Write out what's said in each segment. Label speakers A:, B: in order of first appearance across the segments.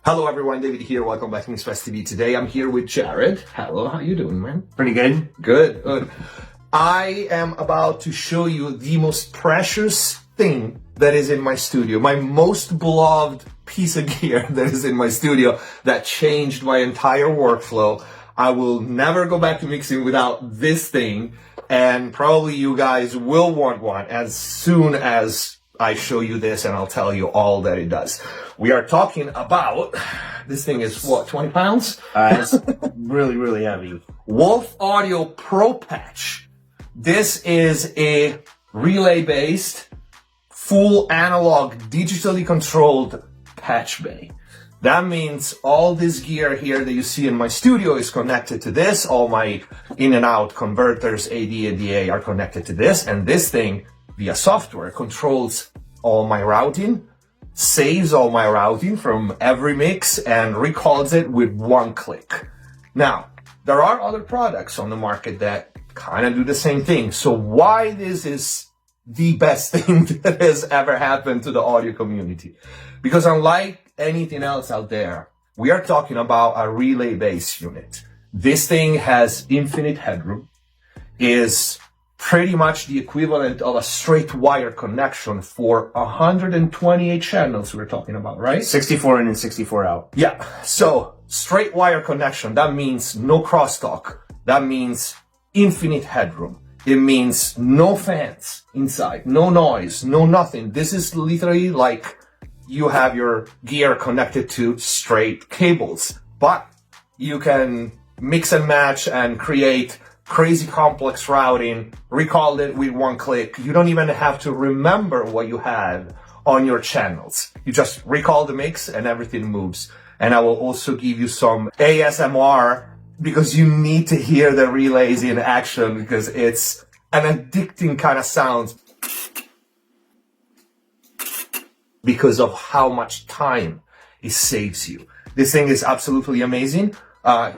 A: Hello everyone, David here. Welcome back to MixbusTv. Today I'm here with Jared. Hello, how you doing, man?
B: Pretty good.
A: Good. I am about to show you the most precious thing that is in my studio. My most beloved piece of gear that is in my studio that changed my entire workflow. I will never go back to mixing without this thing, and probably you guys will want one as soon as I show you this and I'll tell you all that it does. We are talking about, this thing is what, 20 pounds?
B: It's really heavy.
A: Wolff Audio ProPatch. This is a relay-based, full analog, digitally controlled patch bay. That means all this gear here that you see in my studio is connected to this. All my in and out converters, AD and DA are connected to this. And this thing, via software, controls all my routing, saves all my routing from every mix, and recalls it with one click. Now, there are other products on the market that kind of do the same thing. So why this is the best thing that has ever happened to the audio community? Because unlike anything else out there, we are talking about a relay-based unit. This thing has infinite headroom, is pretty much the equivalent of a straight wire connection for 128 channels we're talking about, right?
B: 64 in and 64 out.
A: Yeah. So straight wire connection, that means no crosstalk. That means infinite headroom. It means no fans inside, no noise, no nothing. This is literally like you have your gear connected to straight cables, but you can mix and match and create crazy complex routing, recall it with one click. You don't even have to remember what you had on your channels. You just recall the mix and everything moves. And I will also give you some ASMR because you need to hear the relays in action because it's an addicting kind of sound because of how much time it saves you. This thing is absolutely amazing.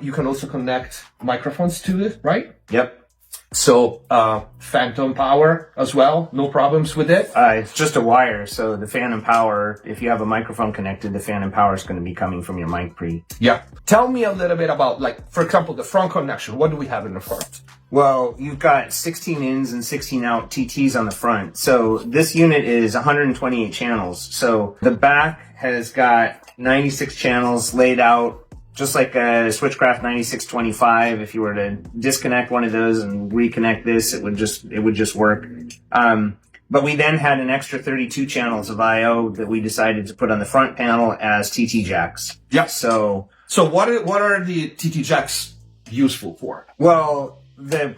A: You can also connect microphones to it, right?
B: Yep.
A: So, phantom power as well. No problems with it.
B: It's just a wire. So the phantom power, if you have a microphone connected, the phantom power is going to be coming from your mic pre.
A: Yeah. Tell me a little bit about, like, for example, the front connection. What do we have in the front?
B: Well, you've got 16 ins and 16 out TTs on the front. So this unit is 128 channels. So the back has got 96 channels laid out, just like a Switchcraft 9625. If you were to disconnect one of those and reconnect this, it would just work. But we then had an extra 32 channels of I/O that we decided to put on the front panel as TT jacks.
A: Yeah.
B: So
A: what are the TT jacks useful for?
B: Well, the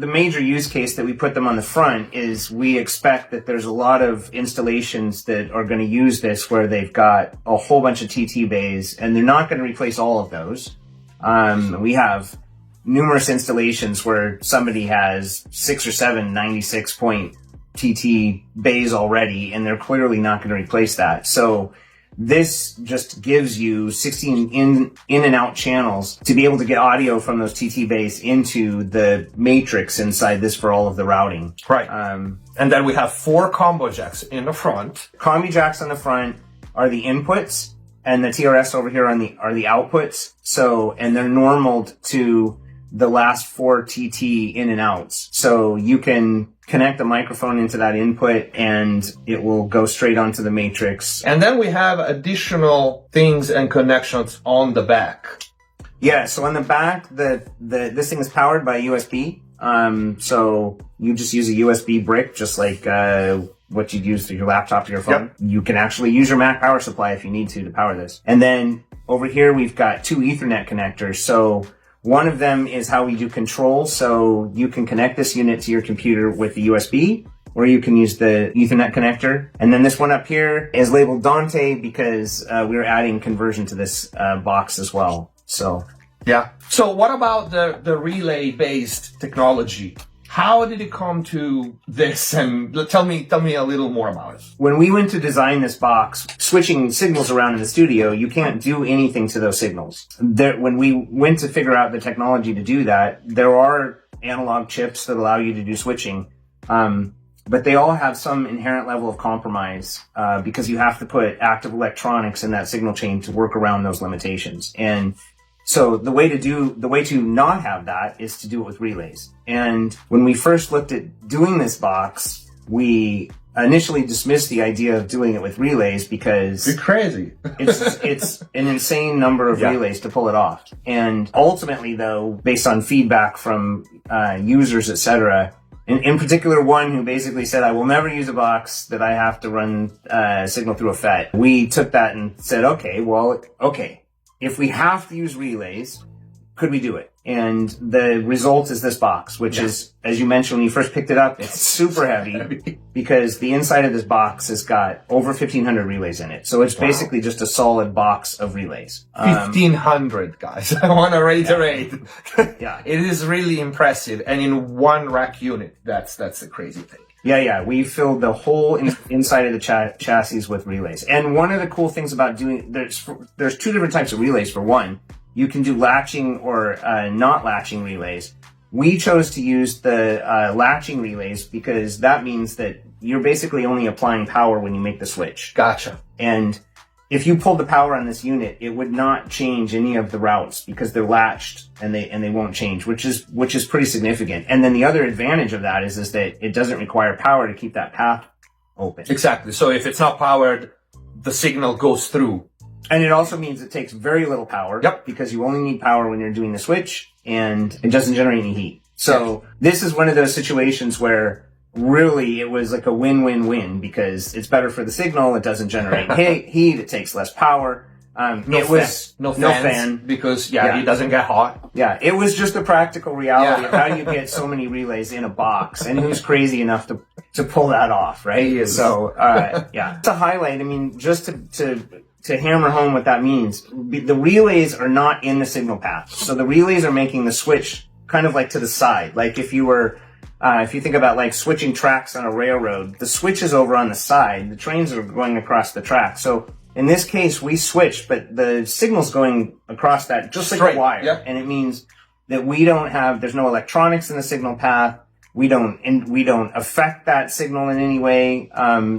B: major use case that we put them on the front is we expect that there's a lot of installations that are going to use this where they've got a whole bunch of TT bays, and they're not going to replace all of those. We have numerous installations where somebody has 6 or 7 96-point TT bays already, and they're clearly not going to replace that. So this just gives you 16 in and out channels to be able to get audio from those TT bays into the matrix inside this for all of the routing.
A: Right. And then we have 4 combo jacks in the front.
B: Combi jacks on the front are the inputs, and the TRS over here are the outputs. So, and they're normaled to the last 4 TT in and outs. So you can connect the microphone into that input and it will go straight onto the matrix.
A: And then we have additional things and connections on the back.
B: Yeah, so on the back, this thing is powered by USB. So you just use a USB brick, just like what you'd use to your laptop or your phone. Yep. You can actually use your Mac power supply if you need to power this. And then over here, we've got 2 Ethernet connectors. So one of them is how we do control. So you can connect this unit to your computer with the USB, or you can use the Ethernet connector. And then this one up here is labeled Dante because we're adding conversion to this box as well. So
A: yeah. So what about the relay-based technology? How did it come to this? And tell me a little more about it.
B: When we went to design this box, switching signals around in the studio, you can't do anything to those signals. When we went to figure out the technology to do that, there are analog chips that allow you to do switching. but they all have some inherent level of compromise, because you have to put active electronics in that signal chain to work around those limitations. And so the way to not have that is to do it with relays. And when we first looked at doing this box, we initially dismissed the idea of doing it with relays because
A: you're crazy.
B: it's an insane number of relays to pull it off. And ultimately, though, based on feedback from users, etc., in particular one who basically said, I will never use a box that I have to run signal through a FET, we took that and said, okay, if we have to use relays, could we do it? And the result is this box, which is, as you mentioned when you first picked it up, it's super heavy because the inside of this box has got over 1,500 relays in it. So it's basically just a solid box of relays.
A: 1,500, guys. I want to reiterate.
B: Yeah.
A: It is really impressive. And in one rack unit, that's the crazy thing.
B: Yeah. We filled the whole inside of the chassis with relays. And one of the cool things about there's two different types of relays. For one, you can do latching or not latching relays. We chose to use the latching relays because that means that you're basically only applying power when you make the switch.
A: Gotcha.
B: And if you pulled the power on this unit, it would not change any of the routes because they're latched and they won't change, which is pretty significant. And then the other advantage of that is that it doesn't require power to keep that path open.
A: Exactly. So if it's not powered, the signal goes through.
B: And it also means it takes very little power.
A: Yep.
B: Because you only need power when you're doing the switch and it doesn't generate any heat. So this is one of those situations where really it was like a win-win-win because it's better for the signal. It doesn't generate heat. It takes less power.
A: No fan because it doesn't get hot.
B: Yeah. It was just a practical reality of how you get so many relays in a box and who's crazy enough to pull that off, right? So, to highlight, I mean, just to hammer home what that means, the relays are not in the signal path. So the relays are making the switch kind of like to the side. Like if you think about like switching tracks on a railroad, the switch is over on the side. The trains are going across the track. So in this case, we switched, but the signal's going across that just like a wire.
A: Yep.
B: And it means that there's no electronics in the signal path. We don't affect that signal in any way.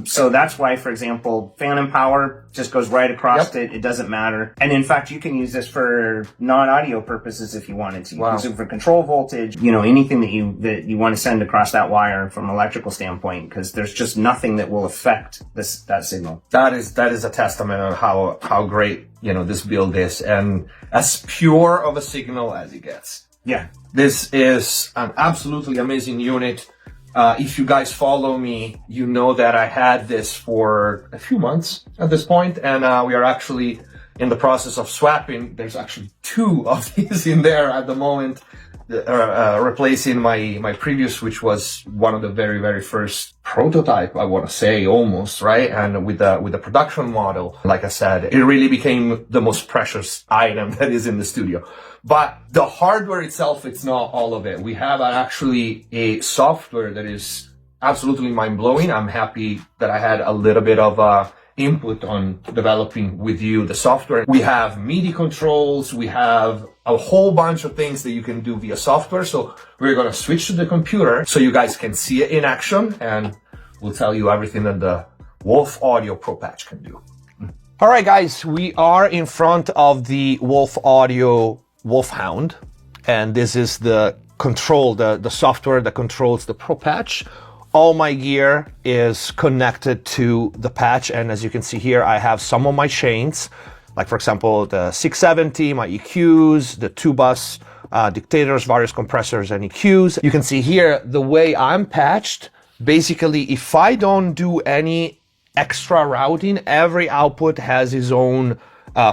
B: So that's why, for example, phantom power just goes right across it. It doesn't matter. And in fact, you can use this for non-audio purposes if you wanted to. You can use it for control voltage, anything that you want to send across that wire from an electrical standpoint, because there's just nothing that will affect that signal.
A: That is a testament on how great, this build is and as pure of a signal as it gets.
B: Yeah.
A: This is an absolutely amazing unit. If you guys follow me, you know that I had this for a few months at this point, and we are actually in the process of swapping. There's actually two of these in there at the moment, replacing my previous, which was one of the very, very first prototype, I want to say, almost, right? And with the production model, like I said, it really became the most precious item that is in the studio. But the hardware itself, it's not all of it. We have actually a software that is absolutely mind-blowing. I'm happy that I had a little bit of input on developing with you the software. We have MIDI controls. We have a whole bunch of things that you can do via software. So we're going to switch to the computer so you guys can see it in action, and we'll tell you everything that the Wolff Audio ProPatch can do. All right, guys, we are in front of the Wolff Audio Wolfhound, and this is the software that controls the ProPatch. All my gear is connected to the patch, and as you can see here, I have some of my chains, like for example, the 670, my EQs, the 2-bus dictators, various compressors and EQs. You can see here the way I'm patched. Basically, if I don't do any extra routing, every output has its own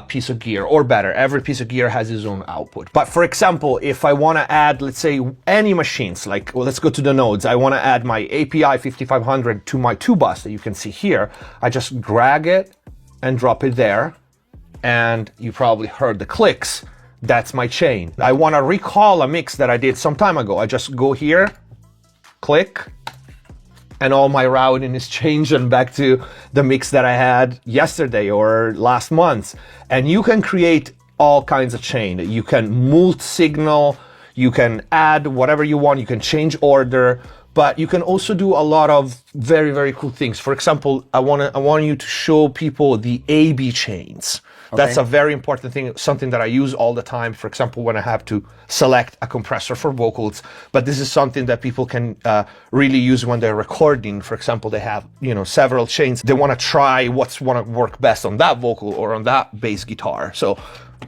A: piece of gear, or better, every piece of gear has its own output. But for example, if I want to add, let's say, any machines, like, let's go to the nodes. I want to add my API 5500 to my 2-bus that you can see here. I just drag it and drop it there. And you probably heard the clicks. That's my chain. I want to recall a mix that I did some time ago. I just go here, click, and all my routing is changing back to the mix that I had yesterday or last month. And you can create all kinds of chain. You can multi-signal, you can add whatever you want, you can change order, But you can also do a lot of very, very cool things. For example, I want you to show people the A/B chains. That's a very important thing, something that I use all the time. For example, when I have to select a compressor for vocals, but this is something that people can really use when they're recording. For example, they have, several chains. They want to try what's want to work best on that vocal or on that bass guitar. So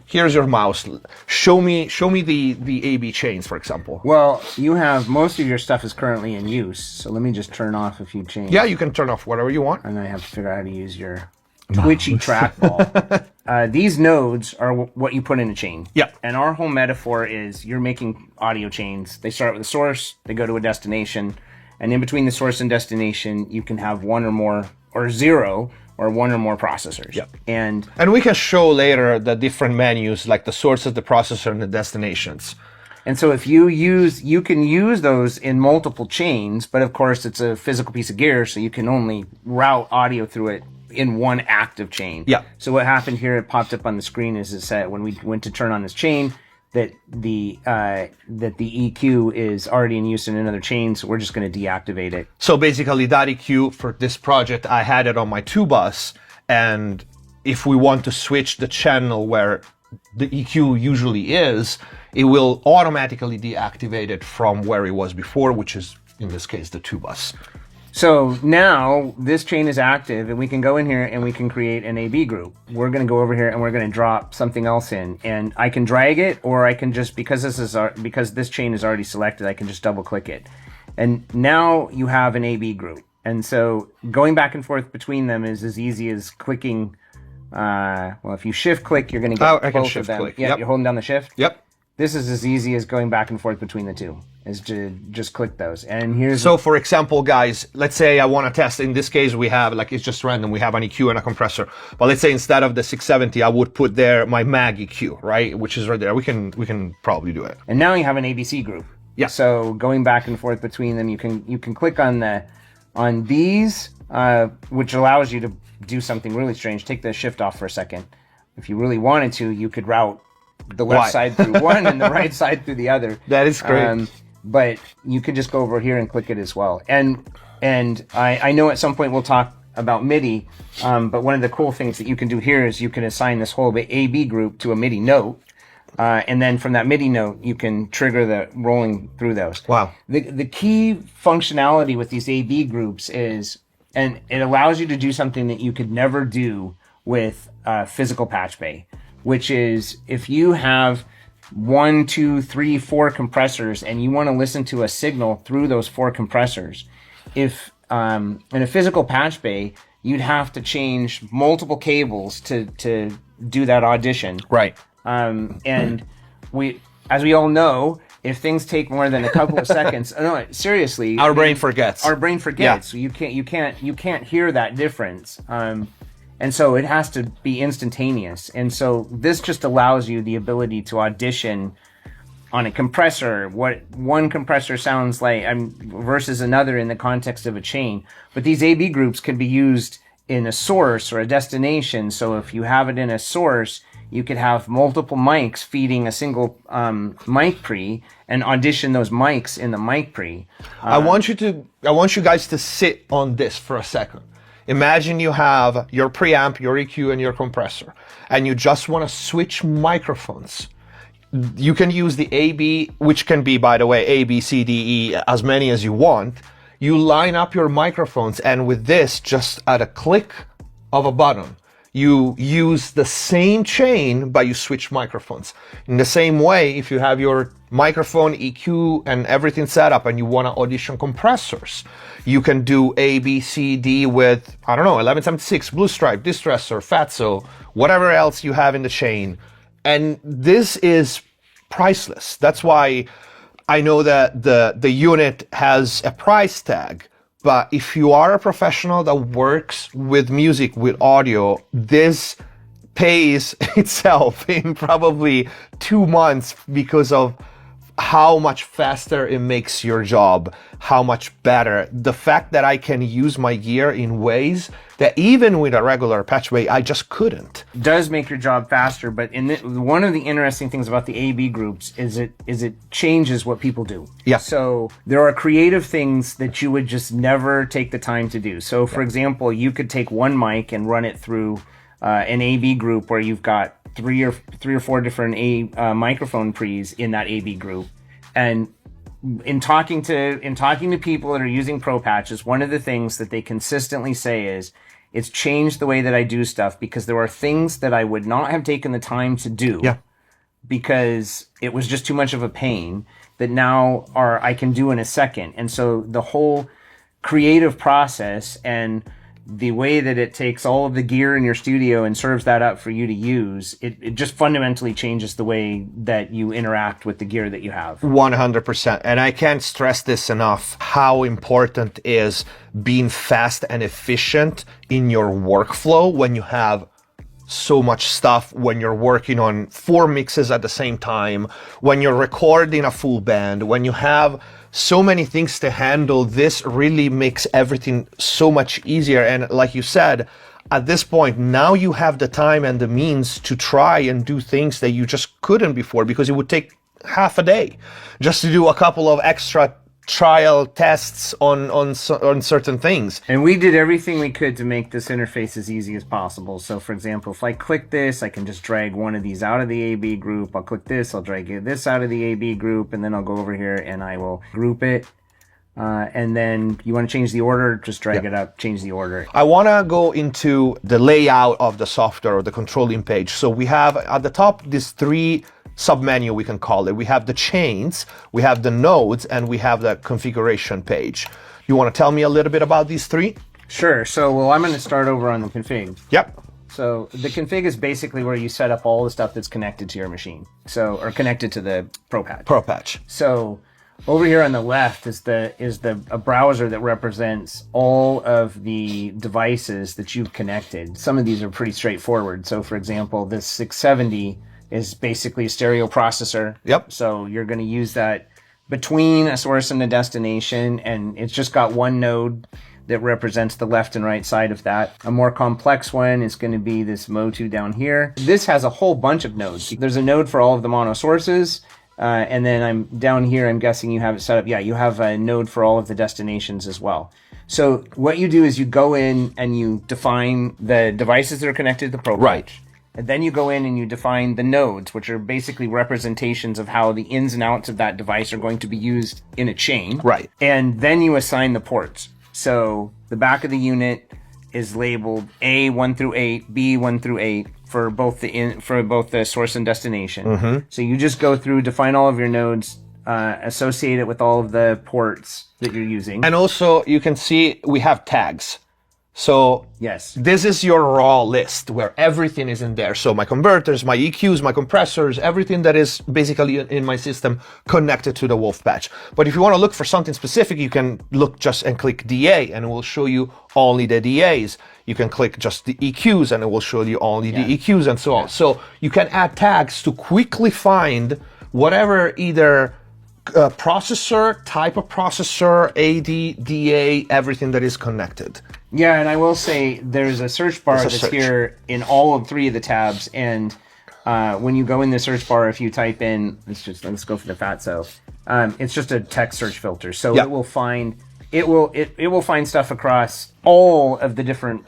A: here's your mouse. Show me the A/B chains, for example.
B: Well, you have most of your stuff is currently in use. So let me just turn off a few chains.
A: Yeah, you can turn off whatever you want.
B: And then I have to figure out how to use your twitchy trackball. These nodes are what you put in a chain.
A: Yeah.
B: And our whole metaphor is you're making audio chains. They start with a source, they go to a destination, and in between the source and destination, you can have one or more, or zero, or one or more processors.
A: Yep.
B: And
A: we can show later the different menus, like the sources, the processor, and the destinations.
B: And so if you can use those in multiple chains, but of course it's a physical piece of gear, so you can only route audio through it in one active chain.
A: Yeah.
B: So what happened here, it popped up on the screen, is it said when we went to turn on this chain, that the EQ is already in use in another chain, so we're just going to deactivate it.
A: So basically that EQ for this project, I had it on my 2-bus, and if we want to switch the channel where the EQ usually is, it will automatically deactivate it from where it was before, which is in this case the 2-bus.
B: So now this chain is active, and we can go in here and we can create an AB group. We're going to go over here and we're going to drop something else in, and I can drag it, or I can just, because this chain is already selected, I can just double click it. And now you have an AB group. And so going back and forth between them is as easy as clicking. Well, if you shift click, you're going to get both of them.
A: Click.
B: Yeah,
A: Yep.
B: You're holding down the shift.
A: Yep.
B: This is as easy as going back and forth between the two, is to just click those. And here's
A: so for example, guys, let's say I want to test. In this case, we have, like, it's just random. We have an EQ and a compressor. But let's say instead of the 670, I would put there my mag EQ, right? Which is right there. We can probably do it.
B: And now you have an ABC group.
A: Yeah.
B: So going back and forth between them, you can click on these, which allows you to do something really strange. Take the shift off for a second. If you really wanted to, you could route the left side through one and the right side through the other.
A: That is great.
B: But you could just go over here and click it as well. And I know at some point we'll talk about MIDI, but one of the cool things that you can do here is you can assign this whole AB group to a MIDI note. And then from that MIDI note, you can trigger the rolling through those.
A: Wow.
B: The key functionality with these AB groups is, and it allows you to do something that you could never do with physical patch bay, which is if you have 1, 2, 3, 4 compressors and you want to listen to a signal through those 4 compressors, if in a physical patch bay, you'd have to change multiple cables to do that audition.
A: Right.
B: And as we all know, if things take more than a couple of seconds, no, seriously,
A: our brain forgets.
B: Our brain forgets.
A: Yeah.
B: So you can't hear that difference. And so it has to be instantaneous. And so this just allows you the ability to audition on a compressor, what one compressor sounds like versus another in the context of a chain. But these AB groups can be used in a source or a destination. So if you have it in a source, you could have multiple mics feeding a single mic pre and audition those mics in the mic pre.
A: I want you guys to sit on this for a second. Imagine you have your preamp, your EQ, and your compressor, and you just want to switch microphones. You can use the AB, which can be, by the way, A, B, C, D, E, as many as you want. You line up your microphones, and with this, just at a click of a button, you use the same chain, but you switch microphones. In the same way, if you have your microphone, EQ, and everything set up, and you want to audition compressors, you can do A, B, C, D with, 1176, Blue Stripe, Distressor, Fatso, whatever else you have in the chain. And this is priceless. That's why I know that the unit has a price tag. But if you are a professional that works with music, with audio, this pays itself in probably 2 months because of how much faster it makes your job, how much better. The fact that I can use my gear in ways that even with a regular patch bay, I just couldn't.
B: Does make your job faster, but one of the interesting things about the A/B groups is it changes what people do.
A: Yeah.
B: So there are creative things that you would just never take the time to do. So for example, you could take one mic and run it through an A/B group where you've got three or four different microphone pre's in that A/B group. And in talking to people that are using ProPatches, one of the things that they consistently say is, it's changed the way that I do stuff, because there are things that I would not have taken the time to do because it was just too much of a pain that now I can do in a second. And so the whole creative process and the way that it takes all of the gear in your studio and serves that up for you to use, it just fundamentally changes the way that you interact with the gear that you have.
A: 100%. And I can't stress this enough, how important is being fast and efficient in your workflow when you have so much stuff, when you're working on 4 mixes at the same time, when you're recording a full band, when you have so many things to handle. This really makes everything so much easier. And like you said, at this point, now you have the time and the means to try and do things that you just couldn't before, because it would take half a day just to do a couple of extra trial tests on certain things.
B: And we did everything we could to make this interface as easy as possible. So for example, if I click this, I can just drag one of these out of the A/B group. I'll click this, I'll drag this out of the A/B group, and then I'll go over here and I will group it. And then you want to change the order, just drag it up, change the order.
A: I want to go into the layout of the software or the controlling page. So we have at the top these 3 submenu, we can call it. We have the chains, we have the nodes, and we have the configuration page. You want to tell me a little bit about these 3?
B: Sure. So, well, I'm going to start over on the config.
A: Yep.
B: So the config is basically where you set up all the stuff that's connected to your machine. So, or connected to the ProPatch.
A: ProPatch.
B: So over here on the left is a browser that represents all of the devices that you've connected. Some of these are pretty straightforward. So for example, this 670 is basically a stereo processor.
A: Yep.
B: So you're going to use that between a source and a destination, and it's just got one node that represents the left and right side of that. A more complex one is going to be this Mo2 down here. This has a whole bunch of nodes. There's a node for all of the mono sources, and then I'm down here, I'm guessing you have it set up. Yeah, you have a node for all of the destinations as well. So what you do is you go in and you define the devices that are connected to the ProPatch.
A: Right.
B: And then you go in and you define the nodes, which are basically representations of how the ins and outs of that device are going to be used in a chain.
A: Right.
B: And then you assign the ports. So the back of the unit is labeled A 1 through 8, B 1 through 8 for both the source and destination. Mm-hmm. So you just go through, define all of your nodes, associate it with all of the ports that you're using.
A: And also you can see we have tags. So
B: yes,
A: this is your raw list where everything is in there. So my converters, my EQs, my compressors, everything that is basically in my system connected to the Wolff patch. But if you want to look for something specific, you can look just and click DA and it will show you only the DAs. You can click just the EQs and it will show you only the EQs and so on. So you can add tags to quickly find whatever either processor, type of processor, AD, DA, everything that is connected.
B: Yeah, and I will say there's a search bar that's here in all of 3 of the tabs, and when you go in the search bar, if you type in, let's go for the Fatso, it's just a text search filter, so it will find stuff across all of the different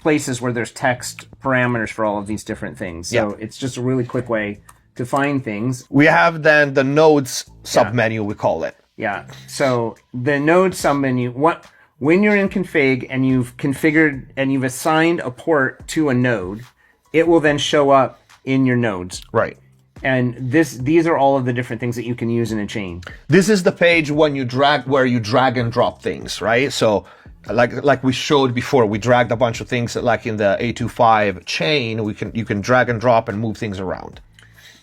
B: places where there's text parameters for all of these different things. So it's just a really quick way to find things.
A: We have then the nodes submenu, we call it.
B: Yeah. So the node submenu, when you're in config and you've configured and you've assigned a port to a node, it will then show up in your nodes.
A: Right.
B: And these are all of the different things that you can use in a chain.
A: This is the page where you drag and drop things, right? So like we showed before, we dragged a bunch of things like in the A25 chain, you can drag and drop and move things around.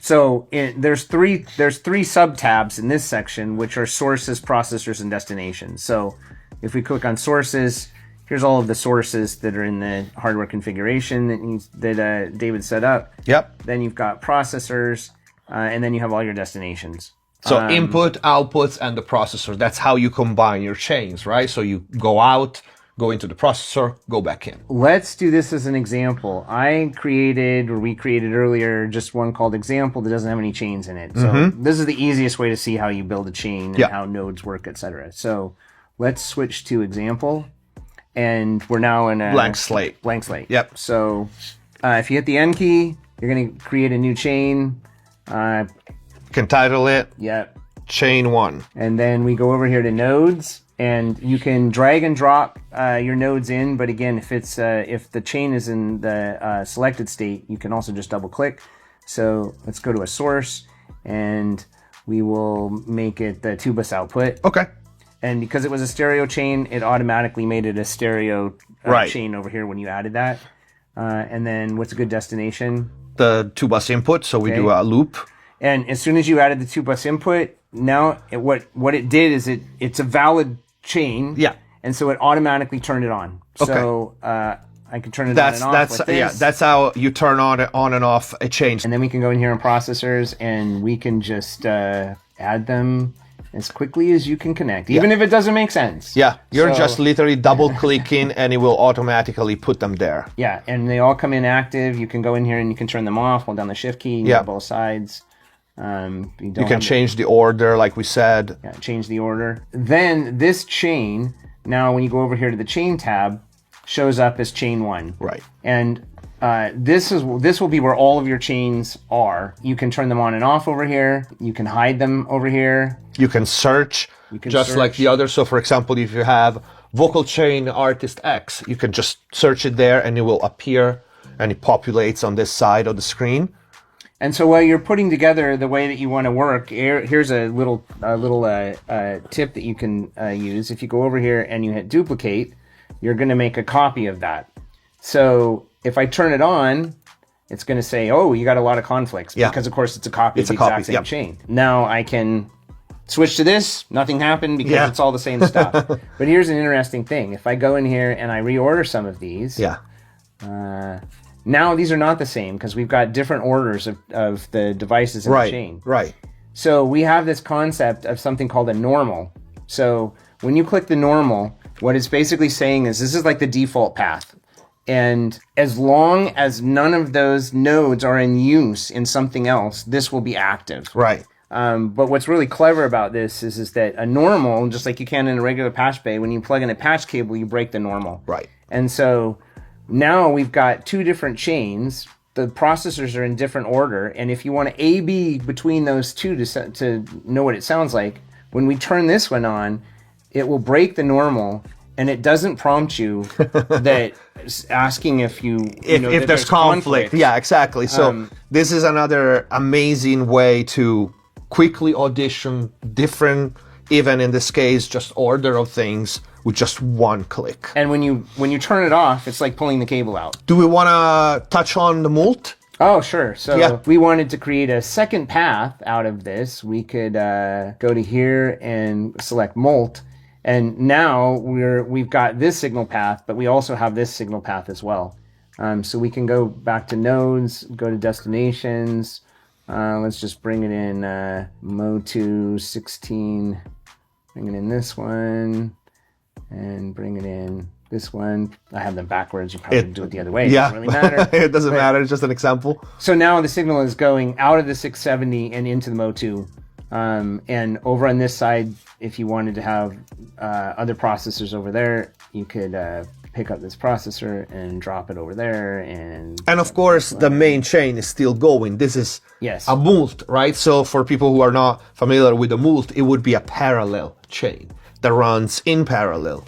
B: So there's three sub tabs in this section, which are sources, processors, and destinations. So if we click on sources, here's all of the sources that are in the hardware configuration that David set up.
A: Yep.
B: Then you've got processors, and then you have all your destinations.
A: So input, outputs, and the processor. That's how you combine your chains, right? So you go out, go into the processor, go back in.
B: Let's do this as an example. We created earlier just one called example that doesn't have any chains in it. So this is the easiest way to see how you build a chain and how nodes work, etc. So let's switch to example. And we're now in a
A: blank slate.
B: Blank slate.
A: Yep.
B: So if you hit the N key, you're going to create a new chain.
A: Can title it chain 1.
B: And then we go over here to nodes, and you can drag and drop your nodes in. But again, if the chain is in the selected state, you can also just double click. So let's go to a source, and we will make it the 2-bus output.
A: Okay.
B: And because it was a stereo chain, it automatically made it a stereo chain over here when you added that. And then what's a good destination?
A: The 2-bus input. So we do a loop.
B: And as soon as you added the 2-bus input, now what it did is it's a valid chain.
A: Yeah.
B: And so it automatically turned it on.
A: Okay.
B: So I can turn it on and off with this.
A: Yeah, that's how you turn on and off a chain.
B: And then we can go in here in processors, and we can just add them as quickly as you can connect, even if it doesn't make sense.
A: Yeah, you're just literally double-clicking, and it will automatically put them there.
B: Yeah, and they all come in active. You can go in here and you can turn them off, hold down the shift key on both sides.
A: You can change the order, like we said.
B: Yeah, change the order. Then this chain, now when you go over here to the chain tab, shows up as chain 1.
A: Right.
B: And this will be where all of your chains are. You can turn them on and off over here. You can hide them over here.
A: You can search like the other. So for example, if you have vocal chain artist X, you can just search it there and it will appear and it populates on this side of the screen.
B: And so while you're putting together the way that you want to work, here's a little tip that you can use. If you go over here and you hit duplicate, you're going to make a copy of that. So if I turn it on, it's going to say, oh, you got a lot of conflicts.
A: Yeah.
B: Because, of course, it's a copy of the exact same chain. Now I can switch to this. Nothing happened because it's all the same stuff. But here's an interesting thing. If I go in here and I reorder some of these, now these are not the same because we've got different orders of the devices in the chain.
A: Right.
B: So we have this concept of something called a normal. So when you click the normal, what it's basically saying is this is like the default path. And as long as none of those nodes are in use in something else, this will be active.
A: Right.
B: But what's really clever about this is that a normal, just like you can in a regular patch bay, when you plug in a patch cable, you break the normal.
A: Right.
B: And so now we've got 2 different chains. The processors are in different order. And if you want to A/B between those 2 to know what it sounds like, when we turn this one on, it will break the normal. And it doesn't prompt you that asking if there's conflict.
A: Yeah, exactly. So this is another amazing way to quickly audition different, even in this case, just order of things with just one click.
B: And when you turn it off, it's like pulling the cable out.
A: Do we want to touch on the mult?
B: Oh, sure. So if we wanted to create a second path out of this, we could go to here and select mult. And now we've got this signal path, but we also have this signal path as well. So we can go back to nodes, go to destinations. Let's just bring it in Mo2 16. Bring it in this one, and bring it in this one. I have them backwards. You probably do it the other way. It doesn't really matter.
A: It doesn't matter. It's just an example.
B: So now the signal is going out of the 670 and into the Mo2. And over on this side, if you wanted to have other processors over there, you could pick up this processor and drop it over there. And
A: of course, the main chain is still going. This is a mult, right? So for people who are not familiar with the mult, it would be a parallel chain that runs in parallel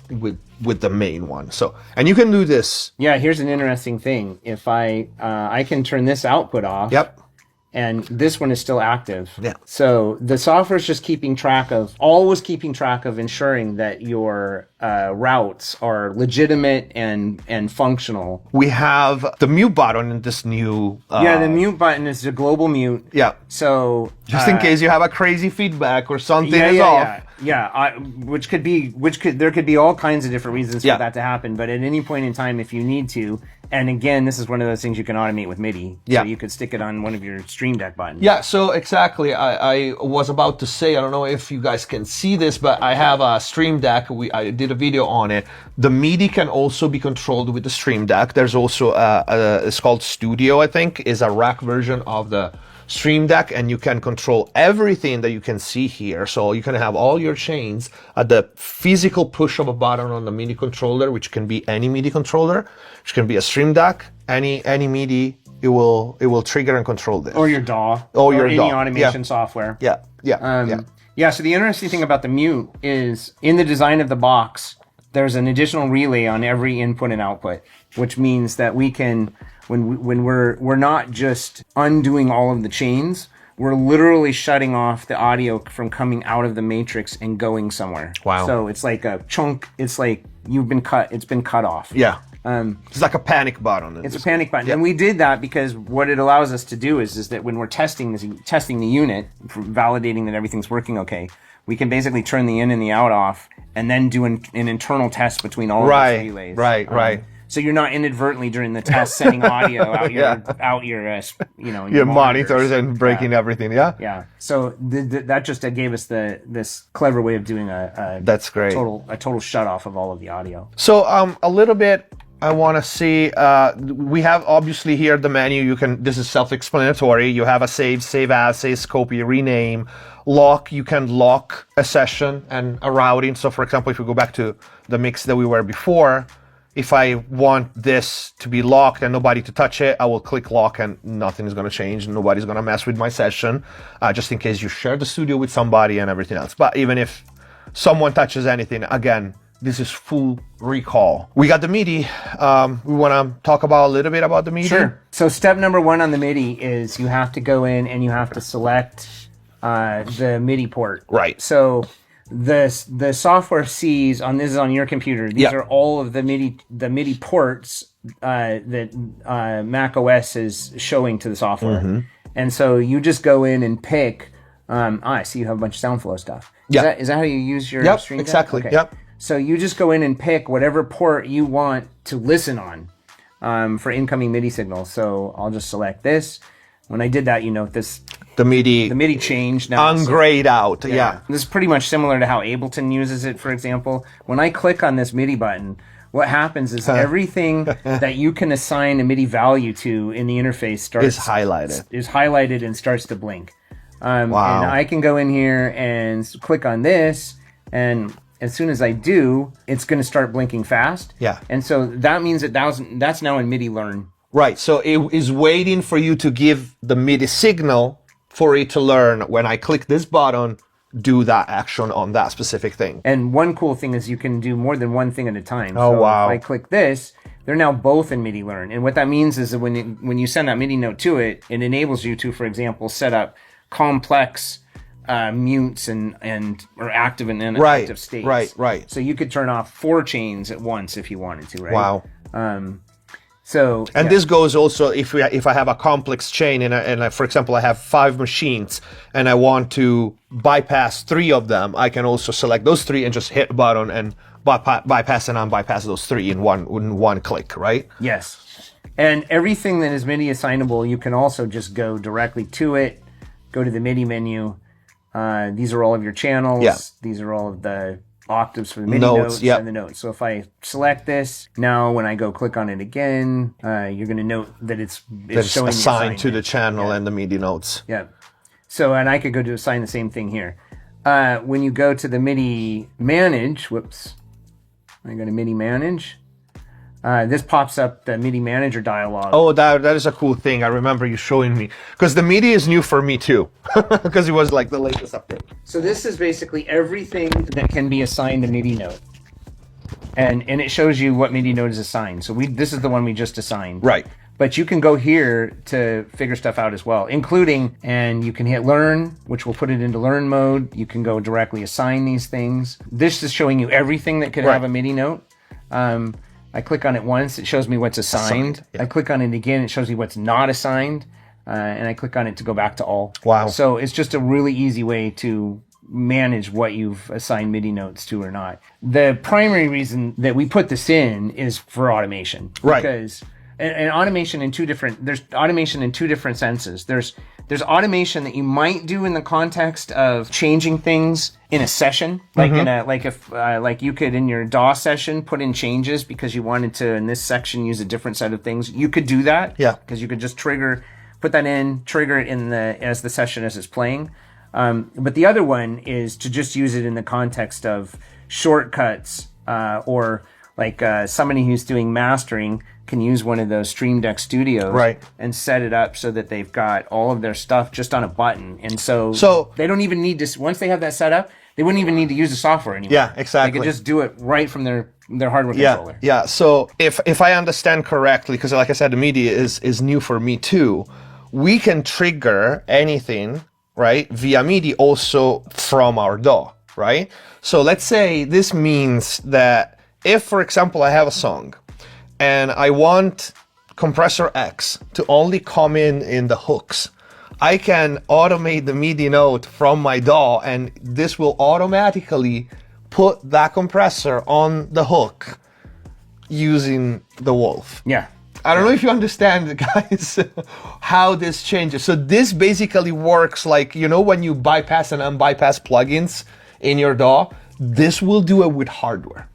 A: with the main one. So, and you can do this.
B: Yeah, here's an interesting thing. If I can turn this output off.
A: Yep.
B: And this one is still active.
A: Yeah.
B: So the software is just always keeping track of ensuring that your routes are legitimate and functional.
A: We have the mute button in this new...
B: the mute button is the global mute.
A: Yeah.
B: So...
A: just in case you have a crazy feedback or something is off.
B: there could be all kinds of different reasons for that to happen, but at any point in time, if you need to, and again, this is one of those things you can automate with MIDI. So you could stick it on one of your Stream Deck buttons.
A: Yeah, so exactly. I was about to say, I don't know if you guys can see this, but I have a Stream Deck. I did a video on it. The MIDI can also be controlled with the Stream Deck. There's also it's called Studio, I think, is a rack version of the Stream Deck, and you can control everything that you can see here. So you can have all your chains at the physical push of a button on the MIDI controller, which can be any MIDI controller, which can be a Stream Deck, any MIDI. It will trigger and control this.
B: Or your DAW.
A: Or
B: any automation software.
A: Yeah.
B: So the interesting thing about the mute is in the design of the box, there's an additional relay on every input and output, which means that we can, when we're not just undoing all of the chains, we're literally shutting off the audio from coming out of the matrix and going somewhere.
A: Wow.
B: So it's like a chunk. It's like it's been cut off.
A: Yeah. It's like a panic button.
B: It's a panic button. And we did that because what it allows us to do is that when we're testing the unit, validating that everything's working okay, we can basically turn the in and the out off and then do an internal test between all of those relays.
A: Right.
B: So you're not inadvertently during the test sending audio out your
A: monitors and breaking everything.
B: Yeah. So that just gave us this clever way of doing
A: that's great.
B: A total shut off of all of the audio.
A: So a little bit, I want to see, we have obviously here the menu. This is self-explanatory. You have a save as, save copy, rename, lock. You can lock a session and a routing. So for example, if we go back to the mix that we were before, if I want this to be locked and nobody to touch it, I will click lock and nothing is going to change. Nobody's going to mess with my session, just in case you share the studio with somebody and everything else. But even if someone touches anything, again, this is full recall. We got the MIDI. We want to talk about a little bit about the MIDI.
B: Sure. So step number 1 on the MIDI is you have to go in and you have to select the MIDI port.
A: Right.
B: So the software sees this is on your computer. These are all of the MIDI ports that Mac OS is showing to the software. Mm-hmm. And so you just go in and pick. I see you have a bunch of SoundFlow stuff. Is that how you use your Stream Deck?
A: Exactly.
B: Okay.
A: Yep.
B: So you just go in and pick whatever port you want to listen on for incoming MIDI signals. So I'll just select this. When I did that, the MIDI changed now.
A: Ungrayed out. Yeah.
B: This is pretty much similar to how Ableton uses it, for example. When I click on this MIDI button, what happens is everything that you can assign a MIDI value to in the interface
A: is highlighted
B: and starts to blink.
A: Wow.
B: And I can go in here and click on this, and as soon as I do, it's going to start blinking fast.
A: Yeah.
B: And so that means that's now in MIDI learn.
A: Right. So it is waiting for you to give the MIDI signal for it to learn. When I click this button, do that action on that specific thing.
B: And one cool thing is you can do more than one thing at a time.
A: Oh,
B: so
A: wow.
B: if I click this, they're now both in MIDI learn. And what that means is that when you send that MIDI note to it, it enables you to, for example, set up complex mutes or active and inactive states.
A: Right.
B: So you could turn off 4 chains at once if you wanted to, right?
A: Wow. This goes also if I have a complex chain and for example I have 5 machines and I want to bypass 3 of them, I can also select those 3 and just hit a button and bypass and unbypass those 3 in one click, right?
B: Yes. And everything that is MIDI assignable, you can also just go directly to it, go to the MIDI menu. These are all of your channels.
A: Yeah.
B: These are all of the octaves for the MIDI notes and the notes. So if I select this, now when I go click on it again, you're going to note that it's showing
A: assigned to the channel and the MIDI notes.
B: Yeah. So, and I could go to assign the same thing here. When you go to the MIDI manage, I go to MIDI manage. This pops up the MIDI manager dialog.
A: Oh, that is a cool thing. I remember you showing me. Because the MIDI is new for me too. Because it was like the latest update.
B: So this is basically everything that can be assigned a MIDI note. And it shows you what MIDI note is assigned. So this is the one we just assigned.
A: Right.
B: But you can go here to figure stuff out as well, including, and you can hit learn, which will put it into learn mode. You can go directly assign these things. This is showing you everything that could have a MIDI note. I click on it once, it shows me what's assigned. I click on it again, it shows me what's not assigned. And I click on it to go back to all.
A: Wow.
B: So it's just a really easy way to manage what you've assigned MIDI notes to or not. The primary reason that we put this in is for automation.
A: Right.
B: Because and automation in there's automation in two different senses. There's automation that you might do in the context of changing things in a session, like like you could in your DAW session put in changes because you wanted to in this section use a different set of things. You could do that, because you could just put that in, trigger it in as the session as it's playing. But the other one is to just use it in the context of shortcuts, or like somebody who's doing mastering can use one of those Stream Deck Studios and set it up so that they've got all of their stuff just on a button. And so they don't even need to, once they have that set up, they wouldn't even need to use the software anymore.
A: Yeah, exactly.
B: They could just do it right from their hardware controller.
A: Yeah. So if I understand correctly, because like I said, the MIDI is new for me too, we can trigger anything, right, via MIDI also from our DAW, right? So let's say this means that if, for example, I have a song, and I want compressor X to only come in the hooks, I can automate the MIDI note from my DAW, and this will automatically put that compressor on the hook using the Wolff.
B: Yeah.
A: I don't know if you understand, guys, how this changes. So this basically works like, when you bypass and unbypass plugins in your DAW, this will do it with hardware.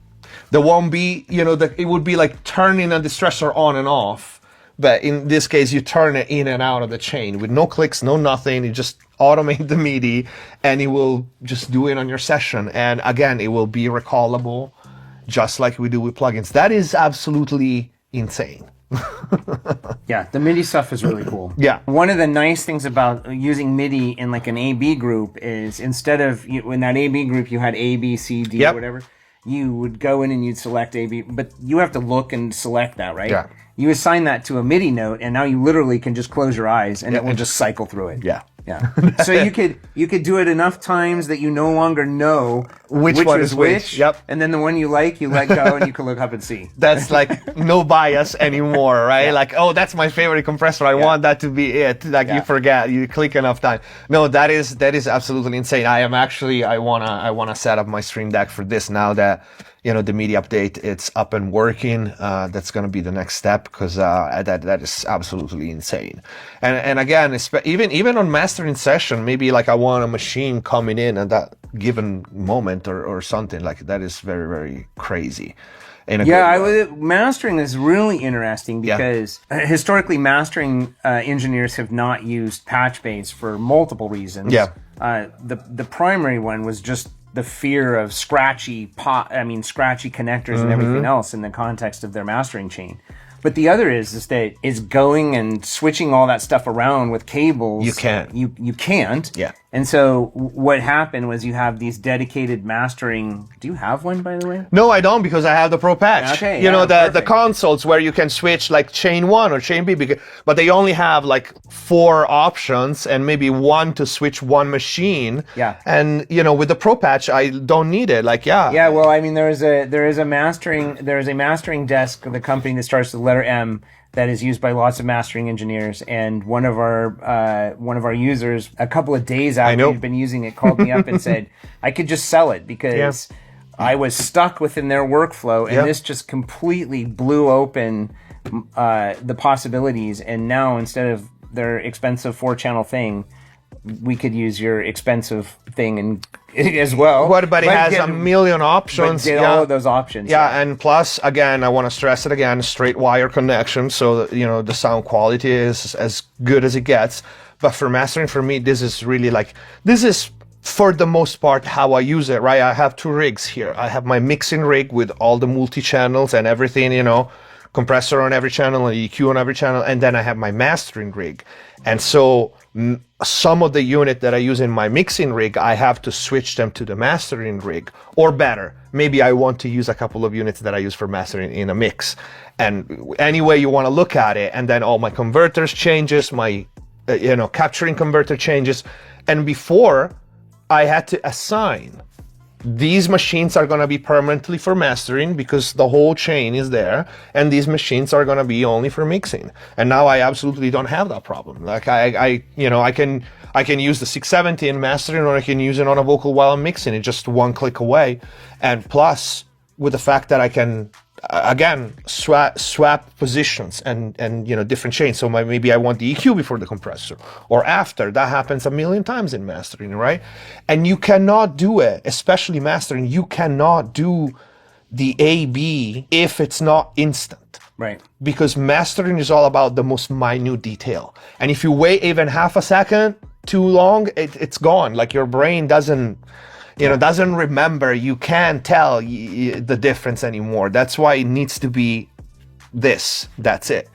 A: There won't be, it would be like turning a distressor on and off. But in this case, you turn it in and out of the chain with no clicks, no nothing. You just automate the MIDI and it will just do it on your session. And again, it will be recallable just like we do with plugins. That is absolutely insane.
B: Yeah, the MIDI stuff is really cool.
A: Yeah.
B: One of the nice things about using MIDI in like an A-B group is instead of, in that A-B group, you had A, B, C, D, or whatever. You would go in and you'd select A, B, but you have to look and select that, right?
A: Yeah.
B: You assign that to a MIDI note, and now you literally can just close your eyes, and it will just cycle through it.
A: Yeah.
B: Yeah. So you could do it enough times that you no longer know which
A: one
B: is
A: is
B: which.
A: Yep.
B: And then the one you let go, and you can look up and see.
A: That's like no bias anymore, right?
B: Yeah.
A: Like, oh, that's my favorite compressor. I want that to be it. Like you forget, you click enough time. No, that is absolutely insane. I wanna set up my Stream Deck for this now that the MIDI update, it's up and working. That's going to be the next step because that is absolutely insane. And again, even on mastering session, maybe like I want a machine coming in at that given moment or something like that is very, very crazy.
B: Mastering is really interesting because historically mastering engineers have not used patch bays for multiple reasons.
A: Yeah.
B: The primary one was just the fear of scratchy connectors and everything else in the context of their mastering chain. But the other is that going and switching all that stuff around with cables.
A: You can't.
B: You can't.
A: Yeah.
B: And so what happened was you have these dedicated mastering. Do you have one, by the way?
A: No, I don't, because I have the ProPatch.
B: Okay.
A: The consoles where you can switch like chain 1 or chain B, but they only have like 4 options and maybe 1 to switch one machine.
B: Yeah.
A: And with the ProPatch, I don't need it. Like,
B: Yeah. Well, I mean, there is a mastering desk of the company that starts with the letter M that is used by lots of mastering engineers, and one of our users a couple of days after he'd been using it called me up and said I could just sell it because I was stuck within their workflow, and this just completely blew open the possibilities, and now instead of their expensive 4-channel thing, we could use your expensive thing and as well.
A: But it has a million options.
B: But all of those options.
A: Yeah, and plus, again, I want to stress it again, straight wire connection, so that, the sound quality is as good as it gets. But for mastering, for me, this is really this is for the most part how I use it, right? I have 2 rigs here. I have my mixing rig with all the multi-channels and everything, compressor on every channel and EQ on every channel, and then I have my mastering rig. And so some of the unit that I use in my mixing rig, I have to switch them to the mastering rig, or better, maybe I want to use a couple of units that I use for mastering in a mix. And any way you want to look at it, and then all my converters changes, my capturing converter changes. And before, I had to assign these machines are going to be permanently for mastering because the whole chain is there, and these machines are going to be only for mixing. And now I absolutely don't have that problem. Like I can use the 670 in mastering, or I can use it on a vocal while I'm mixing it, just one click away. And plus, with the fact that I can again swap positions and different chains. So maybe I want the EQ before the compressor or after. That happens a million times in mastering, right? And you cannot do it, especially mastering. You cannot do the A/B if it's not instant.
B: Right.
A: Because mastering is all about the most minute detail. And if you wait even half a second too long, it's gone. Like your brain doesn't remember. You can't tell the difference anymore. That's why it needs to be this. That's it.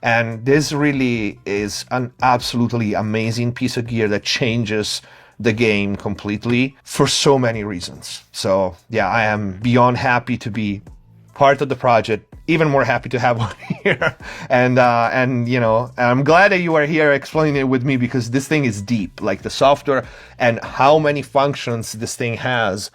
A: And this really is an absolutely amazing piece of gear that changes the game completely for so many reasons. So yeah, I am beyond happy to be part of the project. Even more happy to have one here. And I'm glad that you are here explaining it with me, because this thing is deep, like the software and how many functions this thing has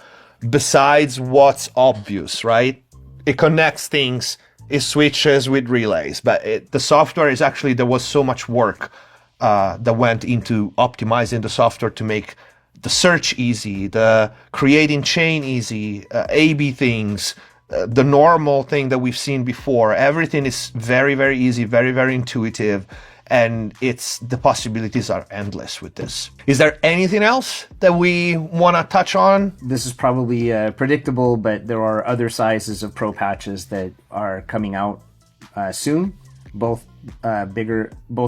A: besides what's obvious, right? It connects things, it switches with relays, but the software is actually, there was so much work that went into optimizing the software to make the search easy, the creating chain easy, A/B things, the normal thing that we've seen before. Everything is very, very easy, very, very intuitive, and the possibilities are endless with this. Is there anything else that we want to touch on?
B: This is probably predictable, but there are other sizes of Pro patches that are coming out soon, both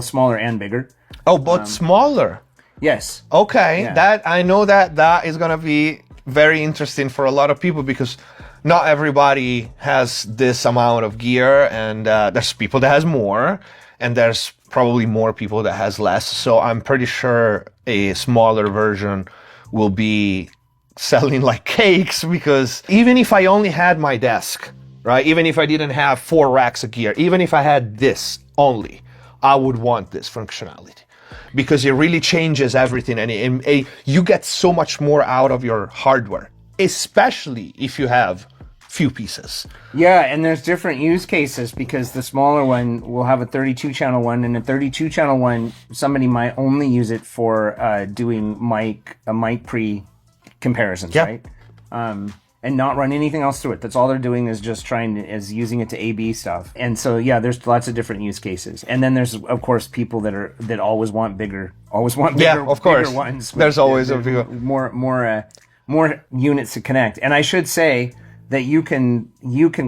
B: smaller and bigger.
A: Oh, both smaller?
B: Yes.
A: Okay,
B: Yeah.
A: that I know that is going to be very interesting for a lot of people, because not everybody has this amount of gear, and there's people that has more, and there's probably more people that has less. So I'm pretty sure a smaller version will be selling like cakes, because even if I only had my desk, right? Even if I didn't have 4 racks of gear, even if I had this only, I would want this functionality, because it really changes everything, and you get so much more out of your hardware, especially if you have few pieces.
B: Yeah, and there's different use cases, because the smaller one will have a 32 channel one, and a 32 channel one, somebody might only use it for doing mic pre comparisons,
A: Yeah.
B: right? And not run anything else through it. That's all they're doing, is just is using it to A/B stuff. And so yeah, there's lots of different use cases. And then there's of course people that always want bigger.
A: Yeah, of course.
B: Bigger ones.
A: There's always a bigger,
B: more units to connect. And I should say that you can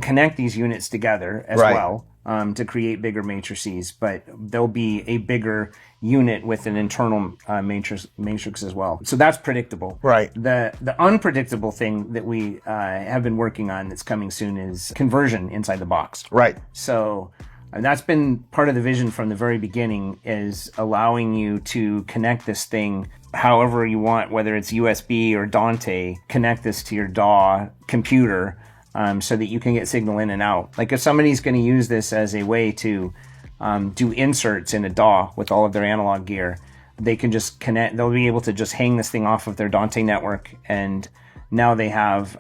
B: connect these units together as
A: Right.
B: well to create bigger matrices, but there'll be a bigger unit with an internal matrix as well. So that's predictable.
A: Right.
B: The unpredictable thing that we have been working on that's coming soon is conversion inside the box.
A: right?
B: So that's been part of the vision from the very beginning, is allowing you to connect this thing however you want, whether it's USB or Dante, connect this to your DAW computer so that you can get signal in and out. Like if somebody's going to use this as a way to do inserts in a DAW with all of their analog gear, they can just connect, they'll be able to just hang this thing off of their Dante network, and now they have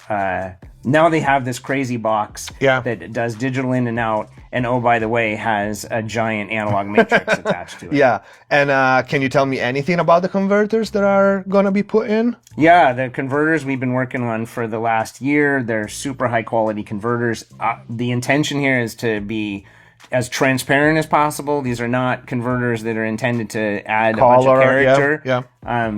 B: this crazy box that does digital in and out, and oh, by the way, has a giant analog matrix attached to it.
A: Yeah. And can you tell me anything about the converters that are going to be put in?
B: Yeah, the converters we've been working on for the last year, they're super high quality converters. The intention here is to be as transparent as possible. These are not converters that are intended to add a bunch of character.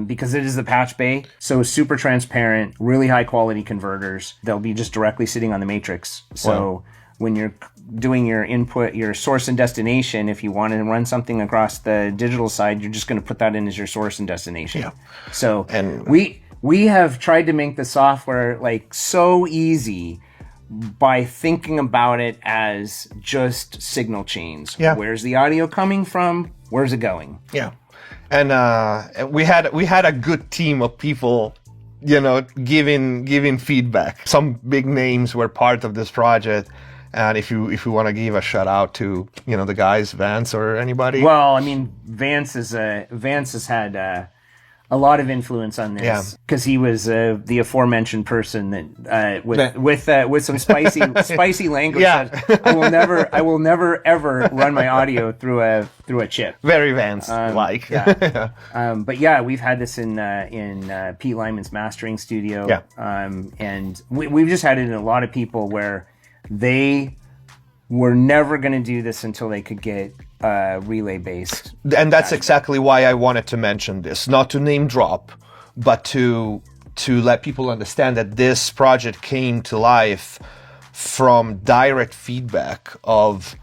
B: Because it is the patch bay. So super transparent, really high quality converters. They'll be just directly sitting on the matrix. So when you're doing your input, your source and destination, if you want to run something across the digital side, you're just going to put that in as your source and destination. Yeah. So we have tried to make the software like so easy by thinking about it as just signal chains.
A: Yeah.
B: Where's the audio coming from? Where's it going?
A: Yeah. And we had a good team of people, giving feedback. Some big names were part of this project. And if you want to give a shout out to, the guys, Vance or anybody.
B: Well, I mean, Vance has had a lot of influence on this because he was the aforementioned person that with some spicy language. That I will never ever run my audio through a chip.
A: Very advanced,
B: But yeah, we've had this in Pete Lyman's mastering studio.
A: Yeah.
B: And we've just had it in a lot of people where they were never going to do this until they could get relay based.
A: And that's exactly why I wanted to mention this, not to name drop, but to let people understand that this project came to life from direct feedback of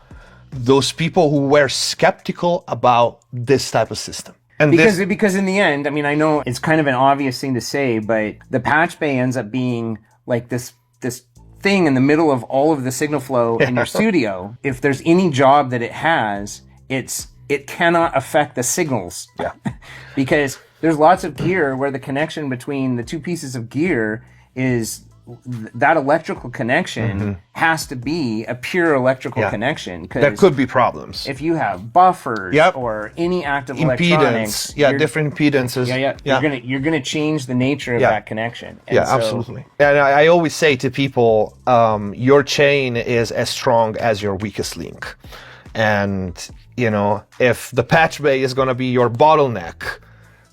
A: those people who were skeptical about this type of system. And
B: because in the end, I mean, I know it's kind of an obvious thing to say, but the patch bay ends up being like this thing in the middle of all of the signal flow in your studio. If there's any job that it has, it cannot affect the signals.
A: Yeah.
B: Because there's lots of gear where the connection between the two pieces of gear is that electrical connection has to be a pure electrical connection.
A: There could be problems.
B: If you have buffers or any active electronics,
A: different impedances.
B: You're gonna change the nature of that connection. And
A: absolutely. And I always say to people, your chain is as strong as your weakest link. And, if the patch bay is going to be your bottleneck,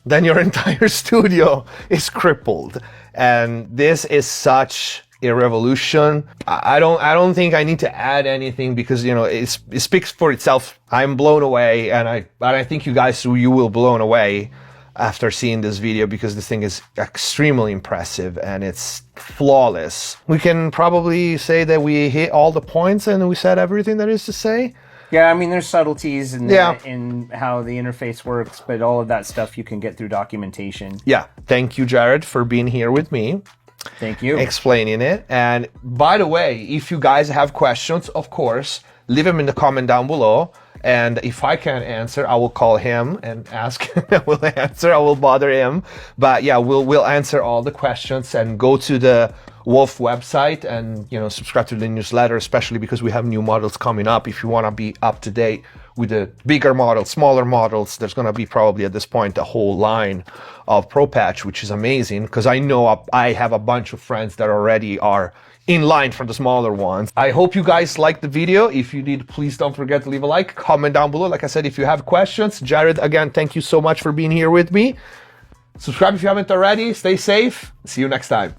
A: then your entire studio is crippled. And this is such a revolution. I don't think I need to add anything because, it speaks for itself. I'm blown away. And I think you guys, you will blown away after seeing this video because this thing is extremely impressive and it's flawless. We can probably say that we hit all the points and we said everything there is to say.
B: Yeah, I mean, there's subtleties in how the interface works, but all of that stuff you can get through documentation.
A: Yeah. Thank you, Jared, for being here with me.
B: Thank you.
A: Explaining it. And by the way, if you guys have questions, of course, leave them in the comment down below. And if I can't answer, I will call him and ask. I will answer. I will bother him. But yeah, we'll answer all the questions and go to the Wolff website and subscribe to the newsletter, especially because we have new models coming up. If you want to be up to date with the bigger models, smaller models, there's going to be probably at this point a whole line of ProPatch, which is amazing because I know I have a bunch of friends that already are in line for the smaller ones. I hope you guys liked the video. If you did, please don't forget to leave a like, comment down below. Like I said, if you have questions, Jared, again, thank you so much for being here with me. Subscribe if you haven't already. Stay safe. See you next time.